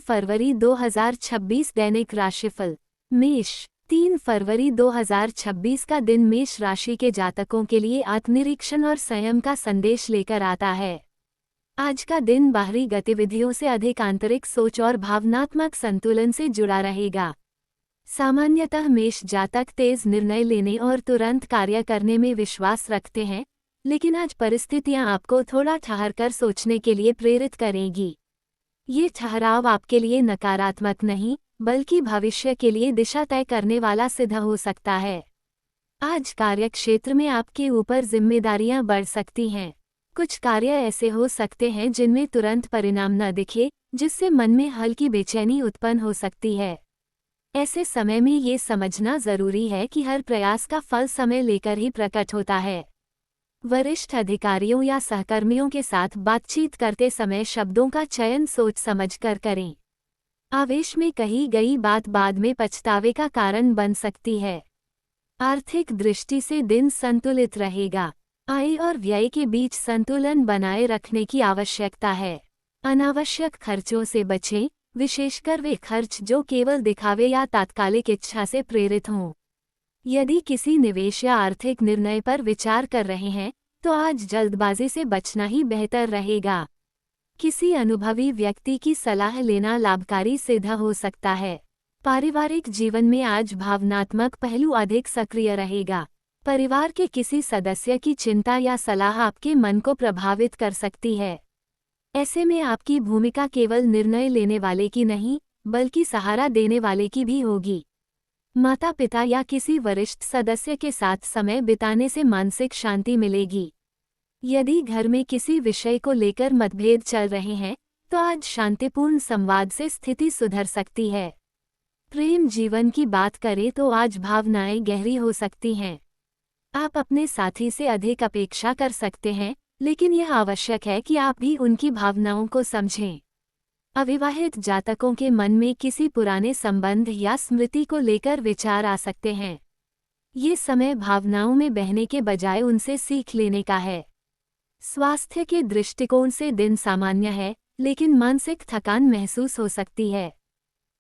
फरवरी 2026 दैनिक राशिफल। मेष। 3 फरवरी 2026 का दिन मेष राशि के जातकों के लिए आत्मनिरीक्षण और संयम का संदेश लेकर आता है। आज का दिन बाहरी गतिविधियों से अधिक आंतरिक सोच और भावनात्मक संतुलन से जुड़ा रहेगा। सामान्यतः मेष जातक तेज निर्णय लेने और तुरंत कार्य करने में विश्वास रखते हैं, लेकिन आज परिस्थितियां आपको थोड़ा ठहरकर सोचने के लिए प्रेरित करेंगी। ये ठहराव आपके लिए नकारात्मक नहीं, बल्कि भविष्य के लिए दिशा तय करने वाला सिद्ध हो सकता है। आज कार्यक्षेत्र में आपके ऊपर जिम्मेदारियां बढ़ सकती हैं। कुछ कार्य ऐसे हो सकते हैं जिनमें तुरंत परिणाम न दिखे, जिससे मन में हल्की बेचैनी उत्पन्न हो सकती है। ऐसे समय में ये समझना जरूरी है कि हर प्रयास का फल समय लेकर ही प्रकट होता है। वरिष्ठ अधिकारियों या सहकर्मियों के साथ बातचीत करते समय शब्दों का चयन सोच समझकर करें। आवेश में कही गई बात बाद में पछतावे का कारण बन सकती है। आर्थिक दृष्टि से दिन संतुलित रहेगा। आय और व्यय के बीच संतुलन बनाए रखने की आवश्यकता है। अनावश्यक खर्चों से बचें, विशेषकर वे खर्च जो केवल दिखावे या तात्कालिक इच्छा से प्रेरित हों। यदि किसी निवेश या आर्थिक निर्णय पर विचार कर रहे हैं, तो आज जल्दबाजी से बचना ही बेहतर रहेगा। किसी अनुभवी व्यक्ति की सलाह लेना लाभकारी सिद्ध हो सकता है। पारिवारिक जीवन में आज भावनात्मक पहलू अधिक सक्रिय रहेगा। परिवार के किसी सदस्य की चिंता या सलाह आपके मन को प्रभावित कर सकती है। ऐसे में आपकी भूमिका केवल निर्णय लेने वाले की नहीं, बल्कि सहारा देने वाले की भी होगी। माता पिता या किसी वरिष्ठ सदस्य के साथ समय बिताने से मानसिक शांति मिलेगी। यदि घर में किसी विषय को लेकर मतभेद चल रहे हैं, तो आज शांतिपूर्ण संवाद से स्थिति सुधर सकती है। प्रेम जीवन की बात करें तो आज भावनाएं गहरी हो सकती हैं। आप अपने साथी से अधिक अपेक्षा कर सकते हैं, लेकिन यह आवश्यक है कि आप भी उनकी भावनाओं को समझें। अविवाहित जातकों के मन में किसी पुराने संबंध या स्मृति को लेकर विचार आ सकते हैं। ये समय भावनाओं में बहने के बजाय उनसे सीख लेने का है। स्वास्थ्य के दृष्टिकोण से दिन सामान्य है, लेकिन मानसिक थकान महसूस हो सकती है।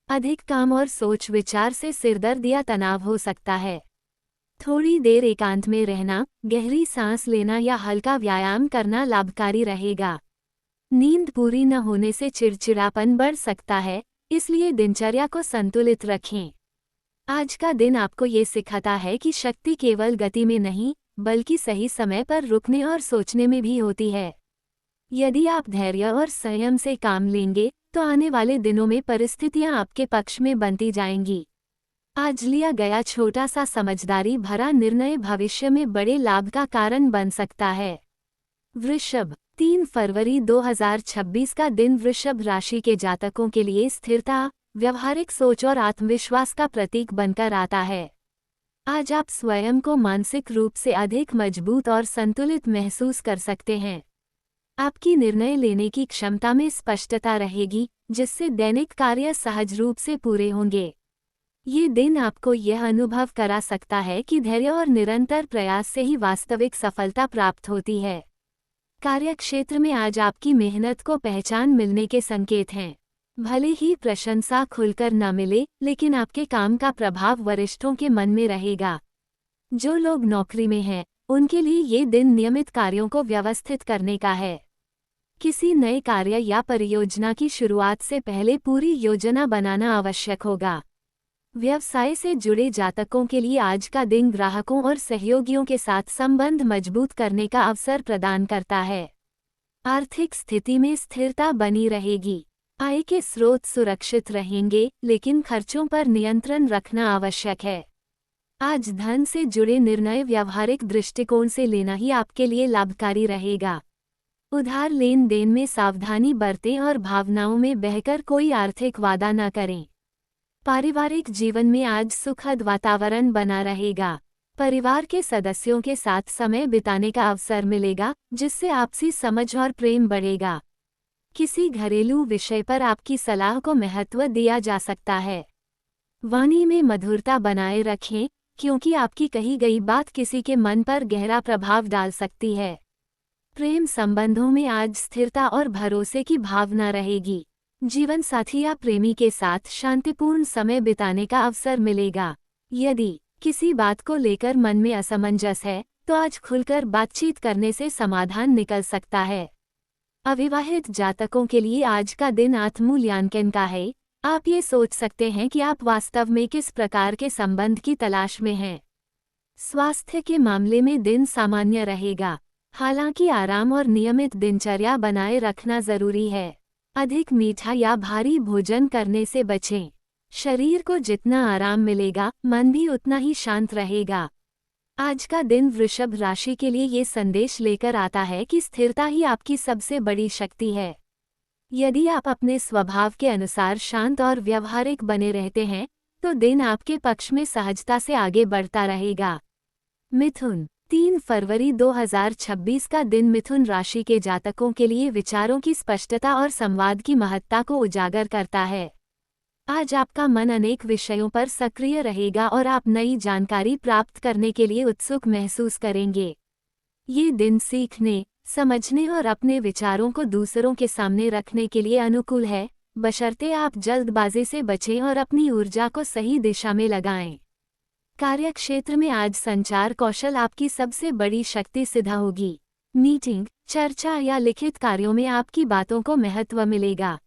अधिक काम और सोच विचार से सिरदर्द या तनाव हो सकता है। थोड़ी देर एकांत में रहना, गहरी सांस लेना या हल्का व्यायाम करना लाभकारी रहेगा। नींद पूरी न होने से चिड़चिड़ापन बढ़ सकता है, इसलिए दिनचर्या को संतुलित रखें। आज का दिन आपको ये सिखाता है कि शक्ति केवल गति में नहीं, बल्कि सही समय पर रुकने और सोचने में भी होती है। यदि आप धैर्य और संयम से काम लेंगे, तो आने वाले दिनों में परिस्थितियां आपके पक्ष में बनती जाएंगी। आज लिया गया छोटा सा समझदारी भरा निर्णय भविष्य में बड़े लाभ का कारण बन सकता है। वृषभ। 3 फरवरी 2026 का दिन वृषभ राशि के जातकों के लिए स्थिरता, व्यवहारिक सोच और आत्मविश्वास का प्रतीक बनकर आता है। आज आप स्वयं को मानसिक रूप से अधिक मजबूत और संतुलित महसूस कर सकते हैं। आपकी निर्णय लेने की क्षमता में स्पष्टता रहेगी, जिससे दैनिक कार्य सहज रूप से पूरे होंगे। ये दिन आपको यह अनुभव करा सकता है कि धैर्य और निरंतर प्रयास से ही वास्तविक सफलता प्राप्त होती है। कार्यक्षेत्र में आज आपकी मेहनत को पहचान मिलने के संकेत हैं। भले ही प्रशंसा खुलकर न मिले, लेकिन आपके काम का प्रभाव वरिष्ठों के मन में रहेगा। जो लोग नौकरी में हैं, उनके लिए ये दिन नियमित कार्यों को व्यवस्थित करने का है। किसी नए कार्य या परियोजना की शुरुआत से पहले पूरी योजना बनाना आवश्यक होगा। व्यवसाय से जुड़े जातकों के लिए आज का दिन ग्राहकों और सहयोगियों के साथ संबंध मजबूत करने का अवसर प्रदान करता है। आर्थिक स्थिति में स्थिरता बनी रहेगी। आय के स्रोत सुरक्षित रहेंगे, लेकिन खर्चों पर नियंत्रण रखना आवश्यक है। आज धन से जुड़े निर्णय व्यावहारिक दृष्टिकोण से लेना ही आपके लिए लाभकारी रहेगा। उधार लेन देन में सावधानी बरतें और भावनाओं में बहकर कोई आर्थिक वादा न करें। पारिवारिक जीवन में आज सुखद वातावरण बना रहेगा। परिवार के सदस्यों के साथ समय बिताने का अवसर मिलेगा, जिससे आपसी समझ और प्रेम बढ़ेगा। किसी घरेलू विषय पर आपकी सलाह को महत्व दिया जा सकता है। वाणी में मधुरता बनाए रखें, क्योंकि आपकी कही गई बात किसी के मन पर गहरा प्रभाव डाल सकती है। प्रेम संबंधों में आज स्थिरता और भरोसे की भावना रहेगी। जीवन साथी या प्रेमी के साथ शांतिपूर्ण समय बिताने का अवसर मिलेगा। यदि किसी बात को लेकर मन में असमंजस है, तो आज खुलकर बातचीत करने से समाधान निकल सकता है। अविवाहित जातकों के लिए आज का दिन आत्ममूल्यांकन का है। आप ये सोच सकते हैं कि आप वास्तव में किस प्रकार के संबंध की तलाश में हैं। स्वास्थ्य के मामले में दिन सामान्य रहेगा, हालांकि आराम और नियमित दिनचर्या बनाए रखना जरूरी है। अधिक मीठा या भारी भोजन करने से बचें। शरीर को जितना आराम मिलेगा, मन भी उतना ही शांत रहेगा। आज का दिन वृषभ राशि के लिए ये संदेश लेकर आता है कि स्थिरता ही आपकी सबसे बड़ी शक्ति है। यदि आप अपने स्वभाव के अनुसार शांत और व्यवहारिक बने रहते हैं, तो दिन आपके पक्ष में सहजता से आगे बढ़ता रहेगा। मिथुन, 3 फरवरी 2026 का दिन मिथुन राशि के जातकों के लिए विचारों की स्पष्टता और संवाद की महत्ता को उजागर करता है। आज आपका मन अनेक विषयों पर सक्रिय रहेगा और आप नई जानकारी प्राप्त करने के लिए उत्सुक महसूस करेंगे। ये दिन सीखने, समझने और अपने विचारों को दूसरों के सामने रखने के लिए अनुकूल है, बशर्ते आप जल्दबाजी से बचें और अपनी ऊर्जा को सही दिशा में लगाएं। कार्यक्षेत्र में आज संचार कौशल आपकी सबसे बड़ी शक्ति सिद्ध होगी। मीटिंग, चर्चा या लिखित कार्यों में आपकी बातों को महत्व मिलेगा।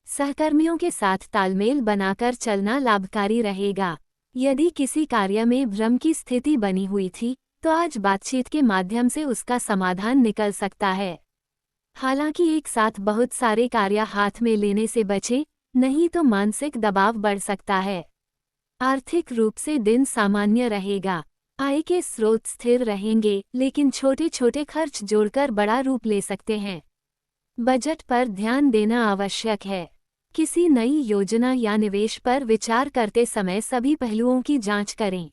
सहकर्मियों के साथ तालमेल बनाकर चलना लाभकारी रहेगा। यदि किसी कार्य में भ्रम की स्थिति बनी हुई थी, तो आज बातचीत के माध्यम से उसका समाधान निकल सकता है। हालांकि एक साथ बहुत सारे कार्य हाथ में लेने से बचें, नहीं तो मानसिक दबाव बढ़ सकता है। आर्थिक रूप से दिन सामान्य रहेगा। आय के स्रोत स्थिर रहेंगे, लेकिन छोटे छोटे खर्च जोड़कर बड़ा रूप ले सकते हैं। बजट पर ध्यान देना आवश्यक है। किसी नई योजना या निवेश पर विचार करते समय सभी पहलुओं की जांच करें।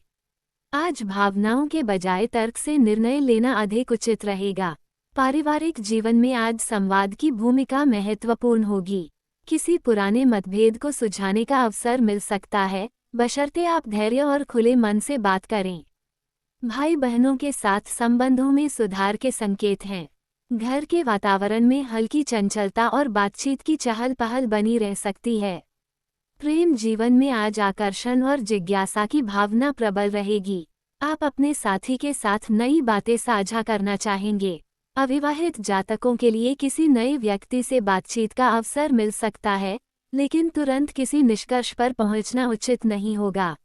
आज भावनाओं के बजाय तर्क से निर्णय लेना अधिक उचित रहेगा। पारिवारिक जीवन में आज संवाद की भूमिका महत्वपूर्ण होगी। किसी पुराने मतभेद को सुलझाने का अवसर मिल सकता है, बशर्ते आप धैर्य और खुले मन से बात करें। भाई बहनों के साथ संबंधों में सुधार के संकेत हैं। घर के वातावरण में हल्की चंचलता और बातचीत की चहल पहल बनी रह सकती है। प्रेम जीवन में आज आकर्षण और जिज्ञासा की भावना प्रबल रहेगी। आप अपने साथी के साथ नई बातें साझा करना चाहेंगे। अविवाहित जातकों के लिए किसी नए व्यक्ति से बातचीत का अवसर मिल सकता है, लेकिन तुरंत किसी निष्कर्ष पर पहुंचना उचित नहीं होगा।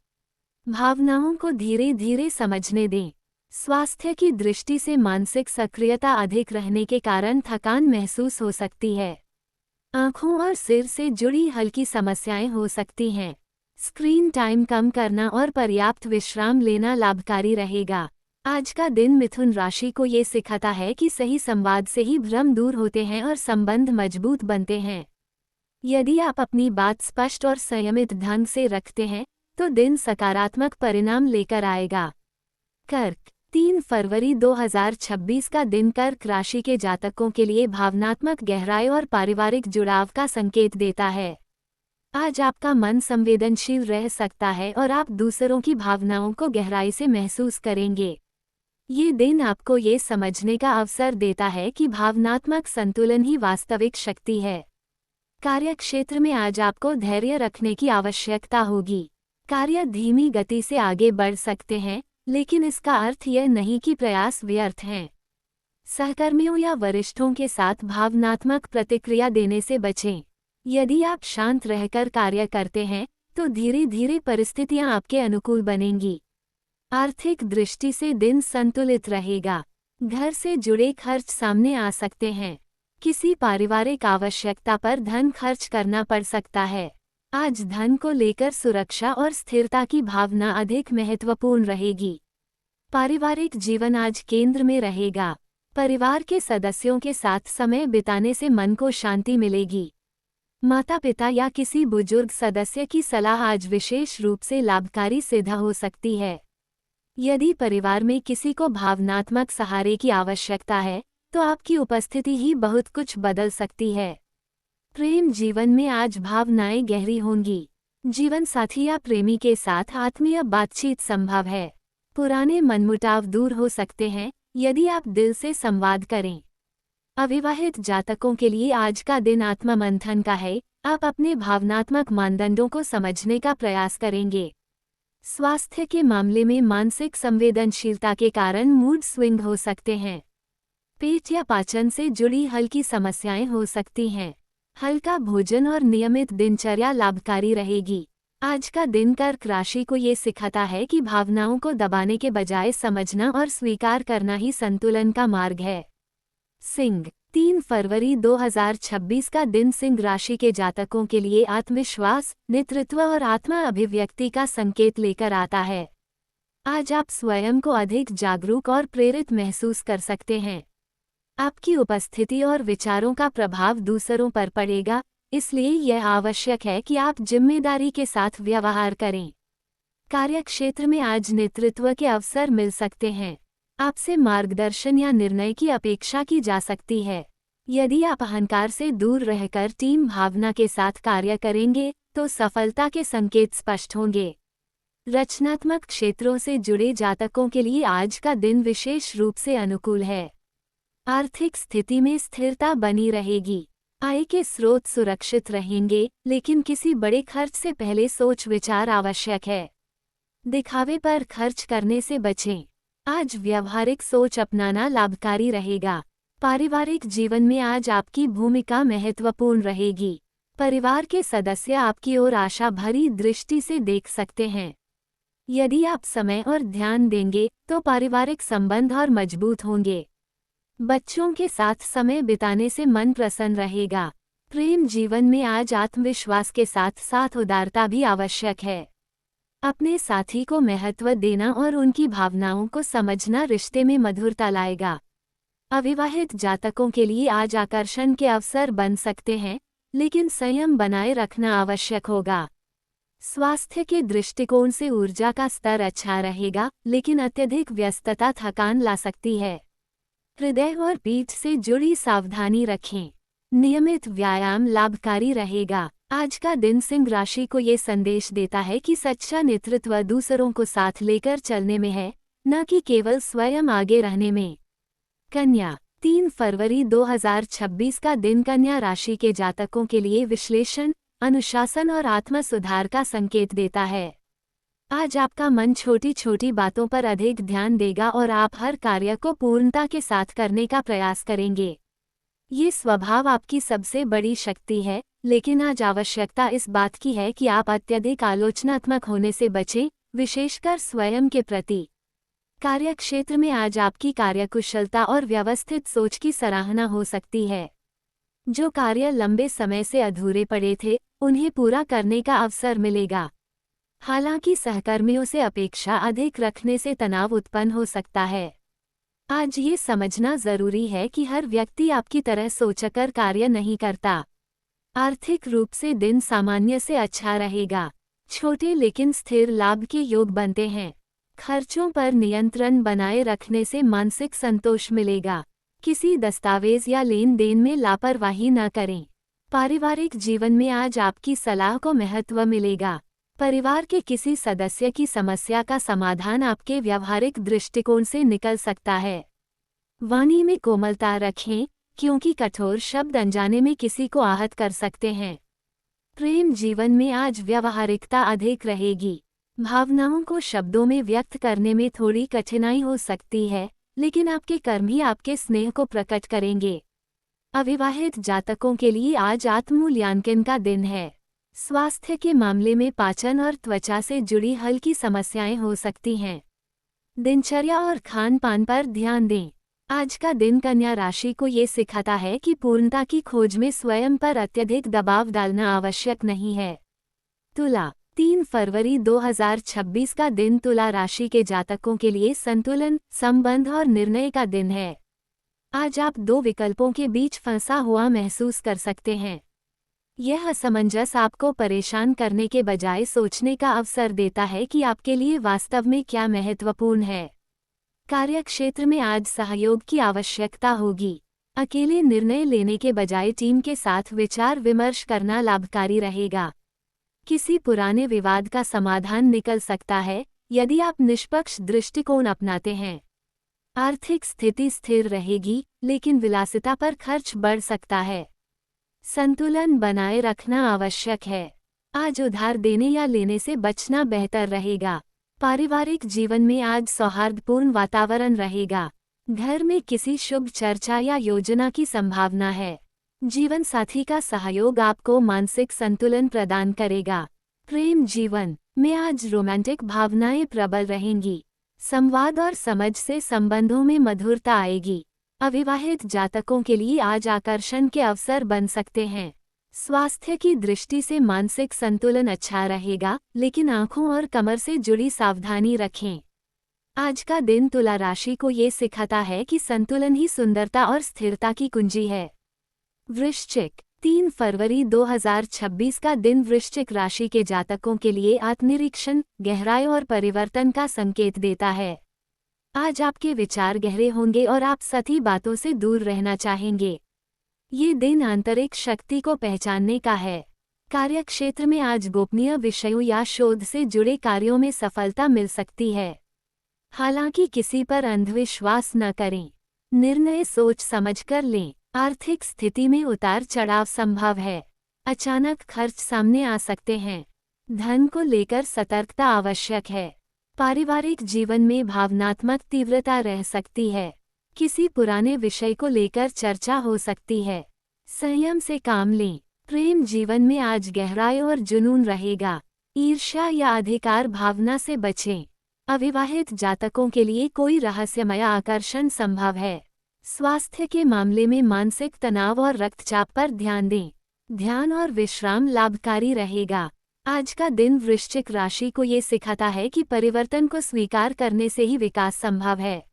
भावनाओं को धीरे धीरे समझने दें। स्वास्थ्य की दृष्टि से मानसिक सक्रियता अधिक रहने के कारण थकान महसूस हो सकती है। आँखों और सिर से जुड़ी हल्की समस्याएं हो सकती हैं। स्क्रीन टाइम कम करना और पर्याप्त विश्राम लेना लाभकारी रहेगा। आज का दिन मिथुन राशि को ये सिखाता है कि सही संवाद से ही भ्रम दूर होते हैं और संबंध मजबूत बनते हैं। यदि आप अपनी बात स्पष्ट और संयमित ढंग से रखते हैं, तो दिन सकारात्मक परिणाम लेकर आएगा। कर्क, 3 फरवरी 2026 का दिन कर्क राशि के जातकों के लिए भावनात्मक गहराई और पारिवारिक जुड़ाव का संकेत देता है। आज आपका मन संवेदनशील रह सकता है और आप दूसरों की भावनाओं को गहराई से महसूस करेंगे। ये दिन आपको ये समझने का अवसर देता है कि भावनात्मक संतुलन ही वास्तविक शक्ति है। कार्यक्षेत्र में आज आपको धैर्य रखने की आवश्यकता होगी। कार्य धीमी गति से आगे बढ़ सकते हैं, लेकिन इसका अर्थ यह नहीं कि प्रयास व्यर्थ हैं। सहकर्मियों या वरिष्ठों के साथ भावनात्मक प्रतिक्रिया देने से बचें। यदि आप शांत रहकर कार्य करते हैं, तो धीरे धीरे परिस्थितियां आपके अनुकूल बनेंगी। आर्थिक दृष्टि से दिन संतुलित रहेगा। घर से जुड़े खर्च सामने आ सकते हैं। किसी पारिवारिक आवश्यकता पर धन खर्च करना पड़ सकता है। आज धन को लेकर सुरक्षा और स्थिरता की भावना अधिक महत्वपूर्ण रहेगी। पारिवारिक जीवन आज केंद्र में रहेगा। परिवार के सदस्यों के साथ समय बिताने से मन को शांति मिलेगी। माता पिता या किसी बुजुर्ग सदस्य की सलाह आज विशेष रूप से लाभकारी सिद्ध हो सकती है। यदि परिवार में किसी को भावनात्मक सहारे की आवश्यकता है, तो आपकी उपस्थिति ही बहुत कुछ बदल सकती है। प्रेम जीवन में आज भावनाएं गहरी होंगी। जीवन साथी या प्रेमी के साथ आत्मीय बातचीत संभव है। पुराने मनमुटाव दूर हो सकते हैं, यदि आप दिल से संवाद करें। अविवाहित जातकों के लिए आज का दिन आत्ममंथन का है। आप अपने भावनात्मक मानदंडों को समझने का प्रयास करेंगे। स्वास्थ्य के मामले में मानसिक संवेदनशीलता के कारण मूड स्विंग हो सकते हैं। पेट या पाचन से जुड़ी हल्की समस्याएं हो सकती हैं। हल्का भोजन और नियमित दिनचर्या लाभकारी रहेगी। आज का दिन कर्क राशि को ये सिखाता है कि भावनाओं को दबाने के बजाय समझना और स्वीकार करना ही संतुलन का मार्ग है। सिंह 3 फरवरी 2026 का दिन सिंह राशि के जातकों के लिए आत्मविश्वास, नेतृत्व और आत्मा अभिव्यक्ति का संकेत लेकर आता है। आज आप स्वयं को अधिक जागरूक और प्रेरित महसूस कर सकते हैं। आपकी उपस्थिति और विचारों का प्रभाव दूसरों पर पड़ेगा, इसलिए यह आवश्यक है कि आप जिम्मेदारी के साथ व्यवहार करें। कार्यक्षेत्र में आज नेतृत्व के अवसर मिल सकते हैं। आपसे मार्गदर्शन या निर्णय की अपेक्षा की जा सकती है। यदि आप अहंकार से दूर रहकर टीम भावना के साथ कार्य करेंगे, तो सफलता के संकेत स्पष्ट होंगे। रचनात्मक क्षेत्रों से जुड़े जातकों के लिए आज का दिन विशेष रूप से अनुकूल है। आर्थिक स्थिति में स्थिरता बनी रहेगी। आय के स्रोत सुरक्षित रहेंगे, लेकिन किसी बड़े खर्च से पहले सोच विचार आवश्यक है। दिखावे पर खर्च करने से बचें। आज व्यावहारिक सोच अपनाना लाभकारी रहेगा। पारिवारिक जीवन में आज आपकी भूमिका महत्वपूर्ण रहेगी। परिवार के सदस्य आपकी ओर आशा भरी दृष्टि से देख सकते हैं। यदि आप समय और ध्यान देंगे, तो पारिवारिक संबंध और मजबूत होंगे। बच्चों के साथ समय बिताने से मन प्रसन्न रहेगा। प्रेम जीवन में आज आत्मविश्वास के साथ साथ उदारता भी आवश्यक है। अपने साथी को महत्व देना और उनकी भावनाओं को समझना रिश्ते में मधुरता लाएगा। अविवाहित जातकों के लिए आज आकर्षण के अवसर बन सकते हैं, लेकिन संयम बनाए रखना आवश्यक होगा। स्वास्थ्य के दृष्टिकोण से ऊर्जा का स्तर अच्छा रहेगा, लेकिन अत्यधिक व्यस्तता थकान ला सकती है। हृदय और पीठ से जुड़ी सावधानी रखें। नियमित व्यायाम लाभकारी रहेगा। आज का दिन सिंह राशि को ये संदेश देता है कि सच्चा नेतृत्व दूसरों को साथ लेकर चलने में है, न कि केवल स्वयं आगे रहने में। कन्या 3 फरवरी 2026 का दिन कन्या राशि के जातकों के लिए विश्लेषण, अनुशासन और आत्म सुधार का संकेत देता है। आज आपका मन छोटी छोटी बातों पर अधिक ध्यान देगा और आप हर कार्य को पूर्णता के साथ करने का प्रयास करेंगे। ये स्वभाव आपकी सबसे बड़ी शक्ति है, लेकिन आज आवश्यकता इस बात की है कि आप अत्यधिक आलोचनात्मक होने से बचें, विशेषकर स्वयं के प्रति। कार्यक्षेत्र में आज आपकी कार्यकुशलता और व्यवस्थित सोच की सराहना हो सकती है। जो कार्य लंबे समय से अधूरे पड़े थे, उन्हें पूरा करने का अवसर मिलेगा। हालांकि सहकर्मियों से अपेक्षा अधिक रखने से तनाव उत्पन्न हो सकता है। आज ये समझना जरूरी है कि हर व्यक्ति आपकी तरह सोचकर कार्य नहीं करता। आर्थिक रूप से दिन सामान्य से अच्छा रहेगा। छोटे लेकिन स्थिर लाभ के योग बनते हैं। खर्चों पर नियंत्रण बनाए रखने से मानसिक संतोष मिलेगा। किसी दस्तावेज या लेन देन में लापरवाही न करें। पारिवारिक जीवन में आज आपकी सलाह को महत्व मिलेगा। परिवार के किसी सदस्य की समस्या का समाधान आपके व्यावहारिक दृष्टिकोण से निकल सकता है। वाणी में कोमलता रखें, क्योंकि कठोर शब्द अनजाने में किसी को आहत कर सकते हैं। प्रेम जीवन में आज व्यावहारिकता अधिक रहेगी। भावनाओं को शब्दों में व्यक्त करने में थोड़ी कठिनाई हो सकती है, लेकिन आपके कर्म ही आपके स्नेह को प्रकट करेंगे। अविवाहित जातकों के लिए आज आत्ममूल्यांकन का दिन है। स्वास्थ्य के मामले में पाचन और त्वचा से जुड़ी हल्की समस्याएं हो सकती हैं। दिनचर्या और खान पान पर ध्यान दें। आज का दिन कन्या राशि को ये सिखाता है कि पूर्णता की खोज में स्वयं पर अत्यधिक दबाव डालना आवश्यक नहीं है। तुला 3 फरवरी 2026 का दिन तुला राशि के जातकों के लिए संतुलन, संबंध और निर्णय का दिन है। आज आप दो विकल्पों के बीच फंसा हुआ महसूस कर सकते हैं। यह असमंजस आपको परेशान करने के बजाय सोचने का अवसर देता है कि आपके लिए वास्तव में क्या महत्वपूर्ण है। कार्यक्षेत्र में आज सहयोग की आवश्यकता होगी। अकेले निर्णय लेने के बजाय टीम के साथ विचार विमर्श करना लाभकारी रहेगा। किसी पुराने विवाद का समाधान निकल सकता है, यदि आप निष्पक्ष दृष्टिकोण अपनाते हैं। आर्थिक स्थिति स्थिर रहेगी, लेकिन विलासिता पर खर्च बढ़ सकता है। संतुलन बनाए रखना आवश्यक है। आज उधार देने या लेने से बचना बेहतर रहेगा। पारिवारिक जीवन में आज सौहार्दपूर्ण वातावरण रहेगा। घर में किसी शुभ चर्चा या योजना की संभावना है। जीवन साथी का सहयोग आपको मानसिक संतुलन प्रदान करेगा। प्रेम जीवन में आज रोमांटिक भावनाएं प्रबल रहेंगी। संवाद और समझ से संबंधों में मधुरता आएगी। अविवाहित जातकों के लिए आज आकर्षण के अवसर बन सकते हैं। स्वास्थ्य की दृष्टि से मानसिक संतुलन अच्छा रहेगा, लेकिन आंखों और कमर से जुड़ी सावधानी रखें। आज का दिन तुला राशि को ये सिखाता है कि संतुलन ही सुंदरता और स्थिरता की कुंजी है। वृश्चिक 3 फरवरी 2026 का दिन वृश्चिक राशि के जातकों के लिए आत्मनिरीक्षण, गहराई और परिवर्तन का संकेत देता है। आज आपके विचार गहरे होंगे और आप सभी बातों से दूर रहना चाहेंगे। ये दिन आंतरिक शक्ति को पहचानने का है। कार्यक्षेत्र में आज गोपनीय विषयों या शोध से जुड़े कार्यों में सफलता मिल सकती है। हालांकि किसी पर अंधविश्वास न करें। निर्णय सोच समझकर लें। आर्थिक स्थिति में उतार चढ़ाव संभव है। अचानक खर्च सामने आ सकते हैं। धन को लेकर सतर्कता आवश्यक है। पारिवारिक जीवन में भावनात्मक तीव्रता रह सकती है। किसी पुराने विषय को लेकर चर्चा हो सकती है। संयम से काम लें। प्रेम जीवन में आज गहराई और जुनून रहेगा। ईर्ष्या या अधिकार भावना से बचें। अविवाहित जातकों के लिए कोई रहस्यमय आकर्षण संभव है। स्वास्थ्य के मामले में मानसिक तनाव और रक्तचाप पर ध्यान दें। ध्यान और विश्राम लाभकारी रहेगा। आज का दिन वृश्चिक राशि को ये सिखाता है कि परिवर्तन को स्वीकार करने से ही विकास संभव है।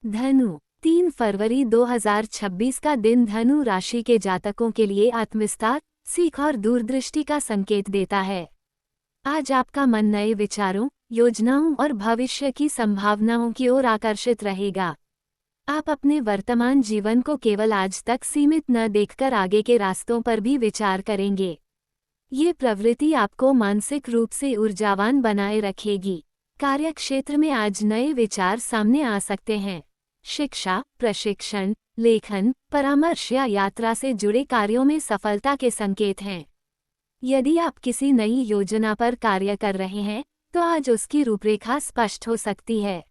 धनु 3 फरवरी 2026 का दिन धनु राशि के जातकों के लिए आत्मविस्तार, सीख और दूरदृष्टि का संकेत देता है। आज आपका मन नए विचारों, योजनाओं और भविष्य की संभावनाओं की ओर आकर्षित रहेगा। आप अपने वर्तमान जीवन को केवल आज तक सीमित न देखकर आगे के रास्तों पर भी विचार करेंगे। ये प्रवृत्ति आपको मानसिक रूप से ऊर्जावान बनाए रखेगी। कार्यक्षेत्र में आज नए विचार सामने आ सकते हैं। शिक्षा, प्रशिक्षण, लेखन, परामर्श या यात्रा से जुड़े कार्यों में सफलता के संकेत हैं। यदि आप किसी नई योजना पर कार्य कर रहे हैं, तो आज उसकी रूपरेखा स्पष्ट हो सकती है।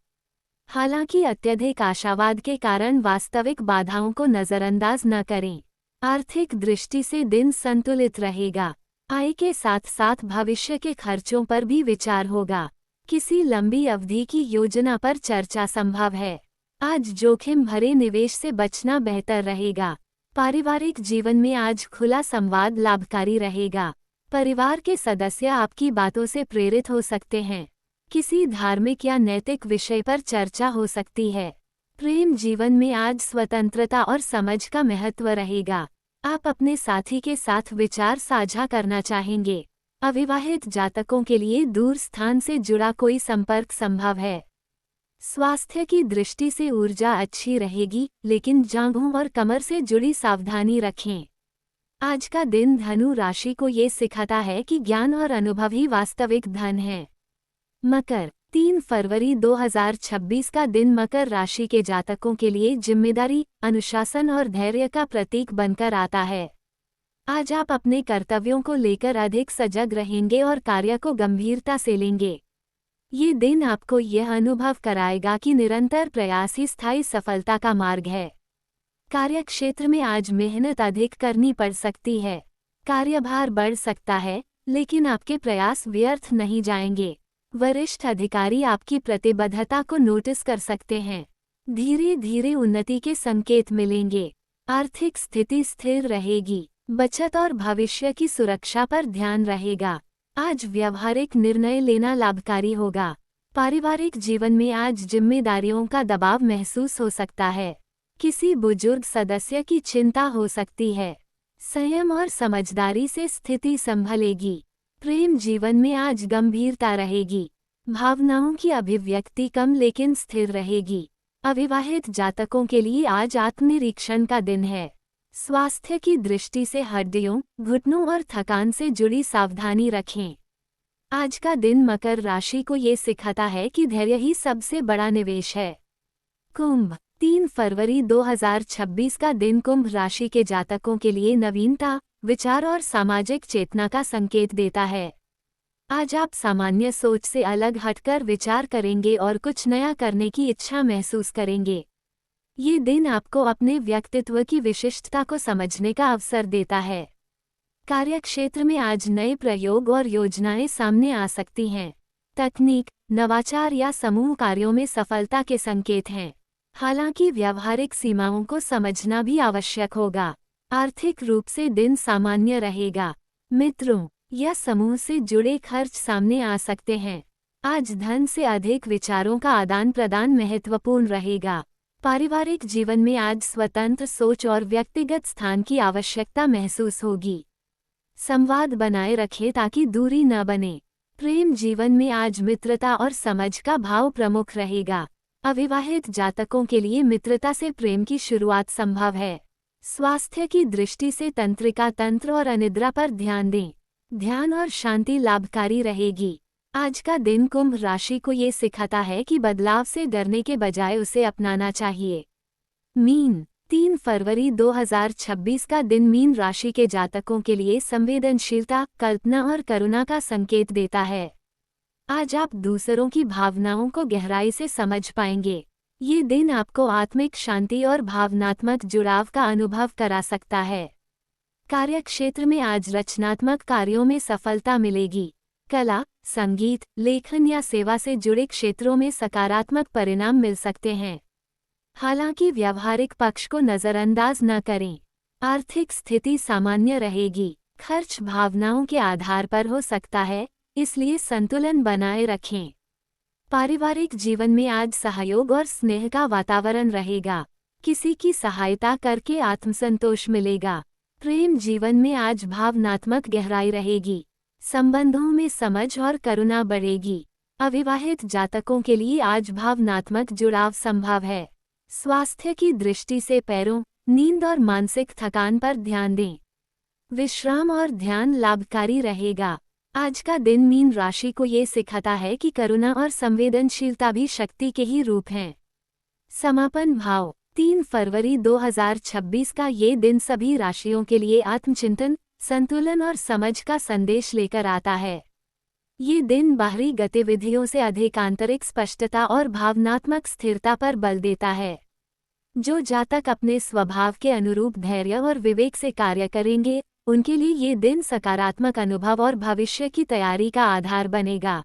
हालांकि अत्यधिक आशावाद के कारण वास्तविक बाधाओं को नज़रअंदाज न करें। आर्थिक दृष्टि से दिन संतुलित रहेगा। आय के साथ साथ भविष्य के खर्चों पर भी विचार होगा। किसी लंबी अवधि की योजना पर चर्चा संभव है। आज जोखिम भरे निवेश से बचना बेहतर रहेगा। पारिवारिक जीवन में आज खुला संवाद लाभकारी रहेगा। परिवार के सदस्य आपकी बातों से प्रेरित हो सकते हैं। किसी धार्मिक या नैतिक विषय पर चर्चा हो सकती है। प्रेम जीवन में आज स्वतंत्रता और समझ का महत्व रहेगा। आप अपने साथी के साथ विचार साझा करना चाहेंगे। अविवाहित जातकों के लिए दूर स्थान से जुड़ा कोई संपर्क संभव है। स्वास्थ्य की दृष्टि से ऊर्जा अच्छी रहेगी, लेकिन जांघों और कमर से जुड़ी सावधानी रखें। आज का दिन धनु राशि को ये सिखाता है कि ज्ञान और अनुभव ही वास्तविक धन है। मकर 3 फरवरी 2026 का दिन मकर राशि के जातकों के लिए जिम्मेदारी, अनुशासन और धैर्य का प्रतीक बनकर आता है। आज आप अपने कर्तव्यों को लेकर अधिक सजग रहेंगे और कार्य को गंभीरता से लेंगे। ये दिन आपको यह अनुभव कराएगा कि निरंतर प्रयास ही स्थायी सफलता का मार्ग है। कार्यक्षेत्र में आज मेहनत अधिक करनी पड़ सकती है। कार्यभार बढ़ सकता है, लेकिन आपके प्रयास व्यर्थ नहीं जाएंगे। वरिष्ठ अधिकारी आपकी प्रतिबद्धता को नोटिस कर सकते हैं। धीरे धीरे उन्नति के संकेत मिलेंगे। आर्थिक स्थिति स्थिर रहेगी। बचत और भविष्य की सुरक्षा पर ध्यान रहेगा। आज व्यावहारिक निर्णय लेना लाभकारी होगा। पारिवारिक जीवन में आज जिम्मेदारियों का दबाव महसूस हो सकता है। किसी बुजुर्ग सदस्य की चिंता हो सकती है। संयम और समझदारी से स्थिति संभलेगी। प्रेम जीवन में आज गंभीरता रहेगी। भावनाओं की अभिव्यक्ति कम लेकिन स्थिर रहेगी। अविवाहित जातकों के लिए आज आत्मनिरीक्षण का दिन है। स्वास्थ्य की दृष्टि से हड्डियों, घुटनों और थकान से जुड़ी सावधानी रखें। आज का दिन मकर राशि को ये सिखाता है कि धैर्य ही सबसे बड़ा निवेश है। कुंभ 3 फरवरी 2026 का दिन कुंभ राशि के जातकों के लिए नवीनता, विचार और सामाजिक चेतना का संकेत देता है। आज आप सामान्य सोच से अलग हटकर विचार करेंगे और कुछ नया करने की इच्छा महसूस करेंगे। ये दिन आपको अपने व्यक्तित्व की विशिष्टता को समझने का अवसर देता है। कार्यक्षेत्र में आज नए प्रयोग और योजनाएं सामने आ सकती हैं। तकनीक, नवाचार या समूह कार्यों में सफलता के संकेत हैं। हालांकि व्यावहारिक सीमाओं को समझना भी आवश्यक होगा। आर्थिक रूप से दिन सामान्य रहेगा। मित्रों या समूह से जुड़े खर्च सामने आ सकते हैं। आज धन से अधिक विचारों का आदान प्रदान महत्वपूर्ण रहेगा। पारिवारिक जीवन में आज स्वतंत्र सोच और व्यक्तिगत स्थान की आवश्यकता महसूस होगी। संवाद बनाए रखें ताकि दूरी न बने। प्रेम जीवन में आज मित्रता और समझ का भाव प्रमुख रहेगा। अविवाहित जातकों के लिए मित्रता से प्रेम की शुरुआत संभव है। स्वास्थ्य की दृष्टि से तंत्रिका तंत्र और अनिद्रा पर ध्यान दें। ध्यान और शांति लाभकारी रहेगी। आज का दिन कुंभ राशि को ये सिखाता है कि बदलाव से डरने के बजाय उसे अपनाना चाहिए। मीन 3 फरवरी 2026 का दिन मीन राशि के जातकों के लिए संवेदनशीलता, कल्पना और करुणा का संकेत देता है। आज आप दूसरों की भावनाओं को गहराई से समझ पाएंगे। ये दिन आपको आत्मिक शांति और भावनात्मक जुड़ाव का अनुभव करा सकता है। कार्यक्षेत्र में आज रचनात्मक कार्यों में सफलता मिलेगी। कला, संगीत, लेखन या सेवा से जुड़े क्षेत्रों में सकारात्मक परिणाम मिल सकते हैं। हालांकि व्यावहारिक पक्ष को नज़रअंदाज न करें। आर्थिक स्थिति सामान्य रहेगी। खर्च भावनाओं के आधार पर हो सकता है, इसलिए संतुलन बनाए रखें। पारिवारिक जीवन में आज सहयोग और स्नेह का वातावरण रहेगा। किसी की सहायता करके आत्मसंतोष मिलेगा। प्रेम जीवन में आज भावनात्मक गहराई रहेगी। संबंधों में समझ और करुणा बढ़ेगी। अविवाहित जातकों के लिए आज भावनात्मक जुड़ाव संभव है। स्वास्थ्य की दृष्टि से पैरों, नींद और मानसिक थकान पर ध्यान दें। विश्राम और ध्यान लाभकारी रहेगा। आज का दिन मीन राशि को ये सिखाता है कि करुणा और संवेदनशीलता भी शक्ति के ही रूप हैं। समापन भाव 3 फरवरी 2026 का ये दिन सभी राशियों के लिए आत्मचिंतन, संतुलन और समझ का संदेश लेकर आता है। ये दिन बाहरी गतिविधियों से अधिक आंतरिक स्पष्टता और भावनात्मक स्थिरता पर बल देता है। जो जातक अपने स्वभाव के अनुरूप धैर्य और विवेक से कार्य करेंगे, उनके लिए ये दिन सकारात्मक अनुभव और भविष्य की तैयारी का आधार बनेगा।